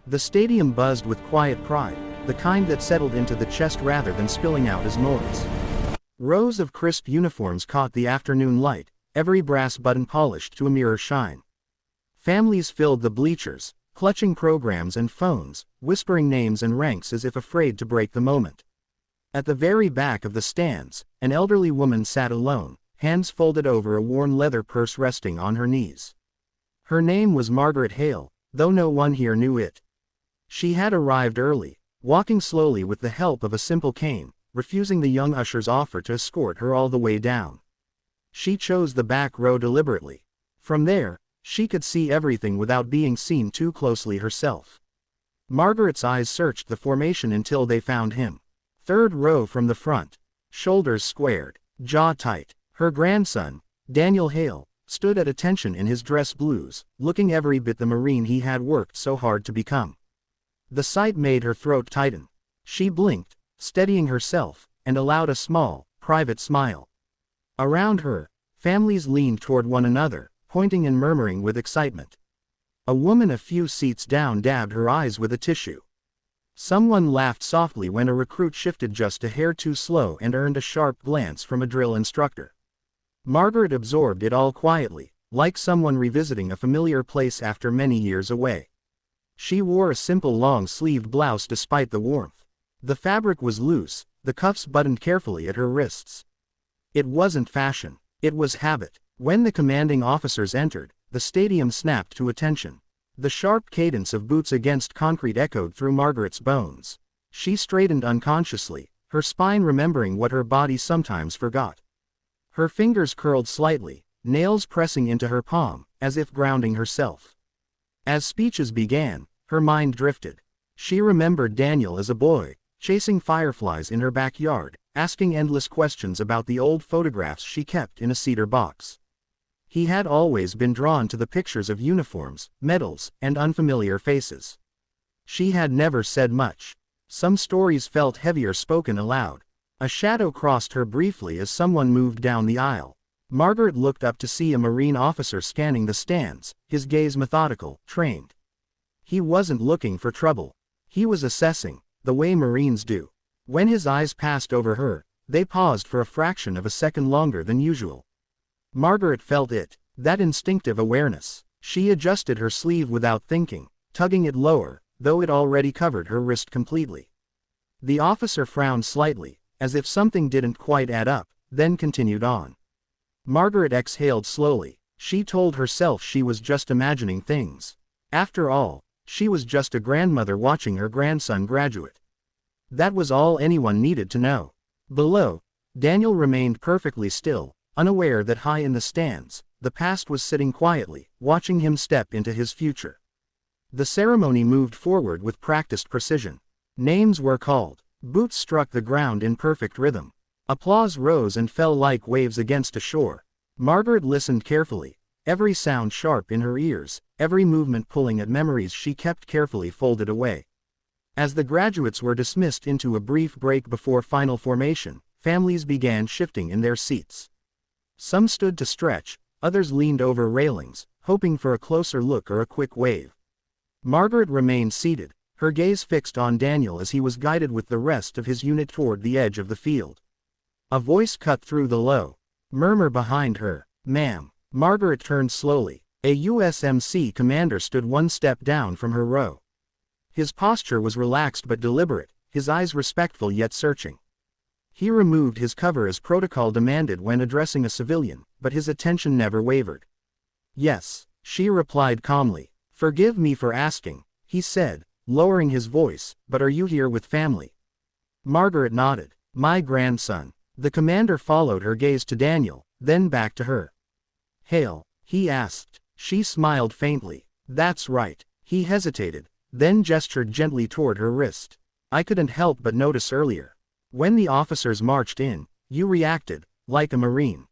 The stadium buzzed with quiet pride, the kind that settled into the chest rather than spilling out as noise. Rows of crisp uniforms caught the afternoon light, every brass button polished to a mirror shine. Families filled the bleachers, clutching programs and phones, whispering names and ranks as if afraid to break the moment. At the very back of the stands, an elderly woman sat alone, hands folded over a worn leather purse resting on her knees. Her name was Margaret Hale, though no one here knew it. She had arrived early, walking slowly with the help of a simple cane, refusing the young usher's offer to escort her all the way down. She chose the back row deliberately. From there, she could see everything without being seen too closely herself. Margaret's eyes searched the formation until they found him. Third row from the front, shoulders squared, jaw tight. Her grandson, Daniel Hale, stood at attention in his dress blues, looking every bit the Marine he had worked so hard to become. The sight made her throat tighten. She blinked, steadying herself, and allowed a small, private smile. Around her, families leaned toward one another, pointing and murmuring with excitement. A woman a few seats down dabbed her eyes with a tissue. Someone laughed softly when a recruit shifted just a hair too slow and earned a sharp glance from a drill instructor. Margaret absorbed it all quietly, like someone revisiting a familiar place after many years away. She wore a simple long-sleeved blouse despite the warmth. The fabric was loose, the cuffs buttoned carefully at her wrists. It wasn't fashion, it was habit. When the commanding officers entered, the stadium snapped to attention. The sharp cadence of boots against concrete echoed through Margaret's bones. She straightened unconsciously, her spine remembering what her body sometimes forgot. Her fingers curled slightly, nails pressing into her palm, as if grounding herself. As speeches began, her mind drifted. She remembered Daniel as a boy, chasing fireflies in her backyard, asking endless questions about the old photographs she kept in a cedar box. He had always been drawn to the pictures of uniforms, medals, and unfamiliar faces. She had never said much. Some stories felt heavier spoken aloud. A shadow crossed her briefly as someone moved down the aisle. Margaret looked up to see a Marine officer scanning the stands, his gaze methodical, trained. He wasn't looking for trouble. He was assessing, the way Marines do. When his eyes passed over her, they paused for a fraction of a second longer than usual. Margaret felt it, that instinctive awareness. She adjusted her sleeve without thinking, tugging it lower, though it already covered her wrist completely. The officer frowned slightly, as if something didn't quite add up, then continued on. Margaret exhaled slowly. She told herself she was just imagining things. After all, she was just a grandmother watching her grandson graduate. That was all anyone needed to know. Below, Daniel remained perfectly still, unaware that high in the stands, the past was sitting quietly, watching him step into his future. The ceremony moved forward with practiced precision. Names were called. Boots struck the ground in perfect rhythm. Applause rose and fell like waves against a shore. Margaret listened carefully, every sound sharp in her ears, every movement pulling at memories she kept carefully folded away. As the graduates were dismissed into a brief break before final formation, families began shifting in their seats. Some stood to stretch, others leaned over railings, hoping for a closer look or a quick wave. Margaret remained seated, her gaze fixed on Daniel as he was guided with the rest of his unit toward the edge of the field. A voice cut through the low murmur behind her. "Ma'am." Margaret turned slowly. A USMC commander stood one step down from her row. His posture was relaxed but deliberate, his eyes respectful yet searching. He removed his cover as protocol demanded when addressing a civilian, but his attention never wavered. "Yes," she replied calmly. "Forgive me for asking," he said, lowering his voice, "but are you here with family?" Margaret nodded. "My grandson." The commander followed her gaze to Daniel, then back to her. "Hale?" he asked. She smiled faintly. "That's right." He hesitated, then gestured gently toward her wrist. "I couldn't help but notice earlier. When the officers marched in, you reacted, like a Marine."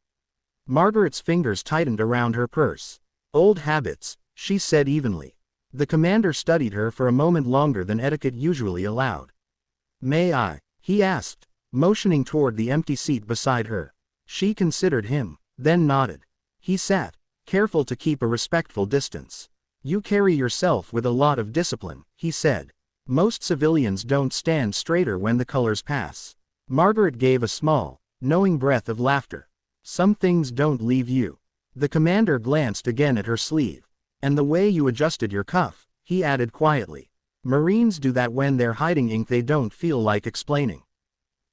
Margaret's fingers tightened around her purse. "Old habits," she said evenly. The commander studied her for a moment longer than etiquette usually allowed. "May I?" he asked, motioning toward the empty seat beside her. She considered him, then nodded. He sat, careful to keep a respectful distance. You carry yourself with a lot of discipline, he said. Most civilians don't stand straighter when the colors pass. Margaret gave a small, knowing breath of laughter. Some things don't leave you. The commander glanced again at her sleeve. And the way you adjusted your cuff, he added quietly. Marines do that when they're hiding ink they don't feel like explaining.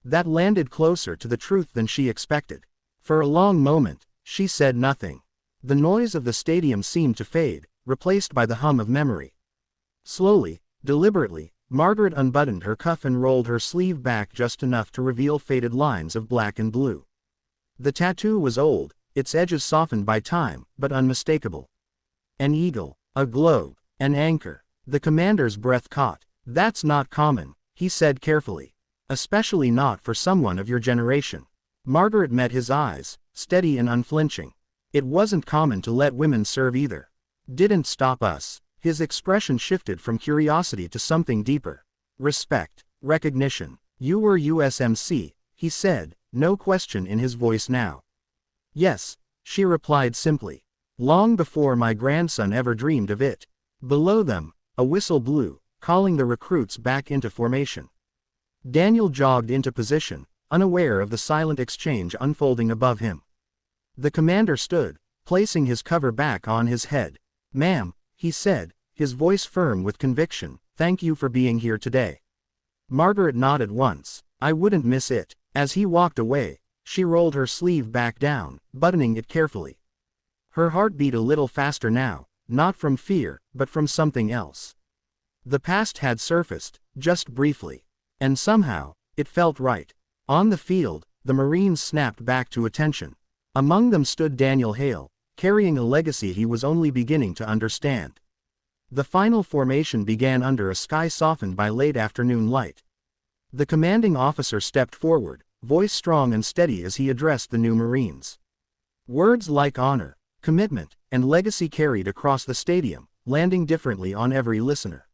That landed closer to the truth than she expected. For a long moment, she said nothing. The noise of the stadium seemed to fade, replaced by the hum of memory. Slowly, deliberately, Margaret unbuttoned her cuff and rolled her sleeve back just enough to reveal faded lines of black and blue. The tattoo was old, its edges softened by time, but unmistakable. An eagle, a globe, an anchor. The commander's breath caught. That's not common, he said carefully. Especially not for someone of your generation. Margaret met his eyes, steady and unflinching. It wasn't common to let women serve either. Didn't stop us. His expression shifted from curiosity to something deeper. Respect, recognition. You were USMC, he said, no question in his voice now. Yes, she replied simply. Long before my grandson ever dreamed of it. Below them, a whistle blew, calling the recruits back into formation. Daniel jogged into position, unaware of the silent exchange unfolding above him. The commander stood, placing his cover back on his head. Ma'am, he said, his voice firm with conviction, thank you for being here today. Margaret nodded once. I wouldn't miss it. As he walked away, she rolled her sleeve back down, buttoning it carefully. Her heart beat a little faster now, not from fear, but from something else. The past had surfaced, just briefly. And somehow, it felt right. On the field, the Marines snapped back to attention. Among them stood Daniel Hale, carrying a legacy he was only beginning to understand. The final formation began under a sky softened by late afternoon light. The commanding officer stepped forward, voice strong and steady as he addressed the new Marines. Words like honor, commitment, and legacy carried across the stadium, landing differently on every listener.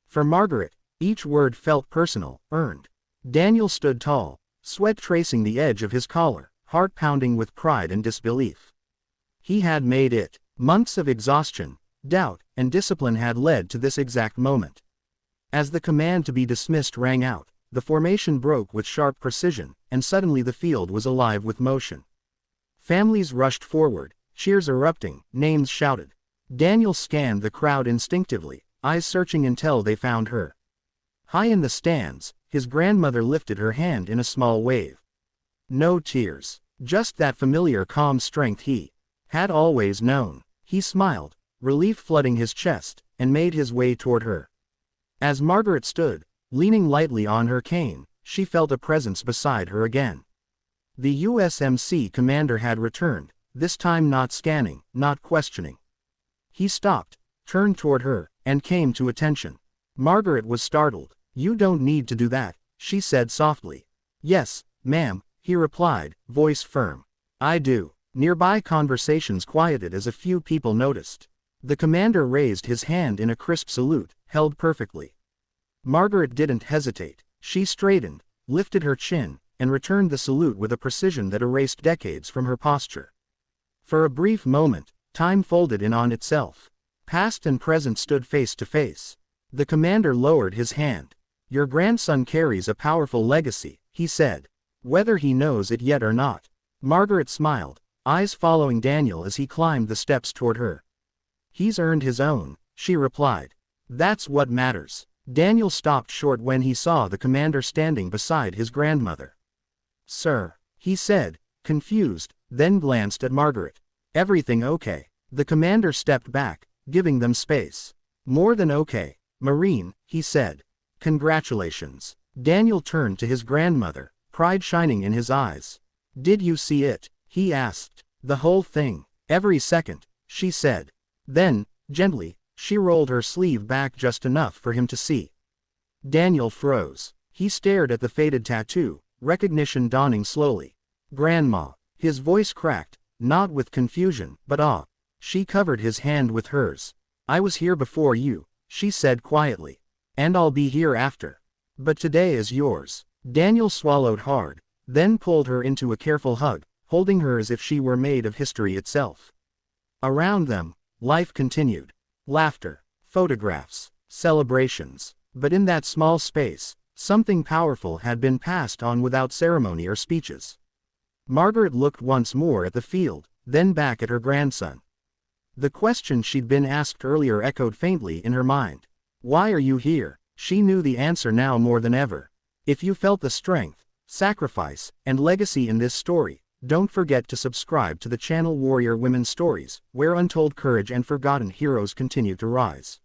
For Margaret, each word felt personal, earned. Daniel stood tall, sweat tracing the edge of his collar, heart pounding with pride and disbelief. He had made it. Months of exhaustion, doubt, and discipline had led to this exact moment. As the command to be dismissed rang out, the formation broke with sharp precision, and suddenly the field was alive with motion. Families rushed forward, cheers erupting, names shouted. Daniel scanned the crowd instinctively, eyes searching until they found her. High in the stands, his grandmother lifted her hand in a small wave. No tears, just that familiar calm strength he had always known. He smiled, relief flooding his chest, and made his way toward her. As Margaret stood, leaning lightly on her cane, she felt a presence beside her again. The USMC commander had returned, this time not scanning, not questioning. He stopped, turned toward her, and came to attention. Margaret was startled. You don't need to do that, she said softly. Yes, ma'am, he replied, voice firm. I do. Nearby conversations quieted as a few people noticed. The commander raised his hand in a crisp salute, held perfectly. Margaret didn't hesitate. She straightened, lifted her chin, and returned the salute with a precision that erased decades from her posture. For a brief moment, time folded in on itself. Past and present stood face to face. The commander lowered his hand. Your grandson carries a powerful legacy, he said. Whether he knows it yet or not. Margaret smiled, eyes following Daniel as he climbed the steps toward her. He's earned his own, she replied. That's what matters. Daniel stopped short when he saw the commander standing beside his grandmother. Sir, he said, confused, then glanced at Margaret. Everything okay? The commander stepped back, giving them space. More than okay, Marine, he said. Congratulations. Daniel turned to his grandmother, pride shining in his eyes. Did you see it? He asked. The whole thing. Every second, she said. Then, gently, she rolled her sleeve back just enough for him to see. Daniel froze. He stared at the faded tattoo, recognition dawning slowly. Grandma. His voice cracked, not with confusion, but awe. She covered his hand with hers. I was here before you, she said quietly. And I'll be here after. But today is yours. Daniel swallowed hard, then pulled her into a careful hug, holding her as if she were made of history itself. Around them, life continued. Laughter, photographs, celebrations. But in that small space, something powerful had been passed on without ceremony or speeches. Margaret looked once more at the field, then back at her grandson. The question she'd been asked earlier echoed faintly in her mind. Why are you here? She knew the answer now more than ever. If you felt the strength, sacrifice, and legacy in this story, don't forget to subscribe to the channel Warrior Women Stories, where untold courage and forgotten heroes continue to rise.